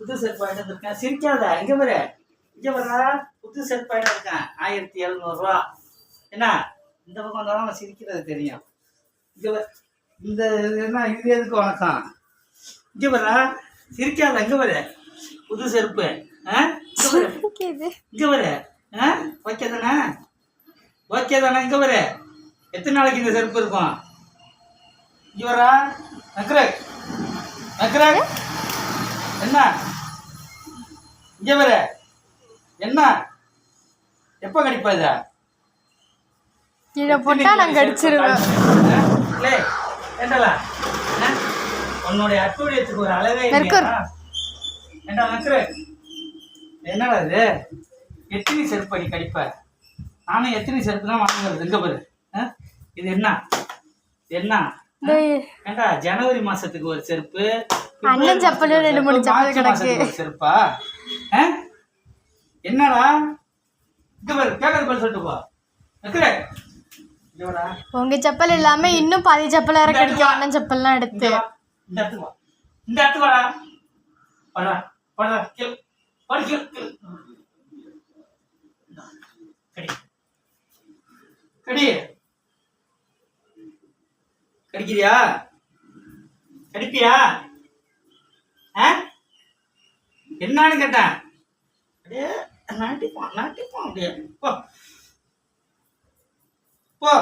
புது செருப்பு வாங்கிட்டு வந்திருக்கேன். சிரிக்காத, இங்கே வர இங்கே வர்றா. புது செருப்பு வாங்கிட்டு இருக்கேன். 1700 என்ன? இந்த பக்கம் வந்தாலும் சிரிக்கிறது தெரியும். இங்கே இந்த என்ன இது எதுக்கு வணக்கம்? இங்கே வர்றா, சிரிக்காத, இங்கே வர புது செருப்பு. இங்கே வர ஓகே தானே? ஓகே தானே? இங்கே வர எத்தனை நாளைக்கு இந்த செருப்பு இருக்கும்? இங்கே வரா நக்ரக் நக்ரக் என்ன? இங்கே வர என்ன? எப்போ கடிப்பா இதை? கீழே போட்டா நான் கடிச்சிருவேன். ஏண்டா உன்னுடைய அட்டூழியத்துக்கு ஒரு அளவே இல்லையா? ஏண்டா நக்ரக் என்னடா இது? எத்தனை செருப்பு அடி கடிப்ப? நானும் எத்தனை செருப்பு தான் வாங்குறது? இங்கே பாரு, இது என்ன என்ன? ஏண்டா ஜனவரி மாசத்துக்கு ஒரு செருப்பு, அண்ணன் செப்பல் 2-3 செப்பல் கிடக்கு. செருப்பா? என்னடா? இங்க பாரு, கேட்கறது பதில் சொல்லிட்டு போ. உங்க செப்பல் இல்லாம இன்னும் பாதி செப்பல் வேற கிடைக்கும். அண்ணன் செப்பல்லாம் எடுத்து இந்த இடத்துக்கு வா, இந்த இடத்துக்கு வாடா. படா படா கில் படி கில் கில் கடி கடி கடிக்கிறியா? கடிப்பியா? என்னன்னு கேட்டேன். அப்படியே நாட்டிப்பான் நாட்டிப்பான் அப்படியே போ போ.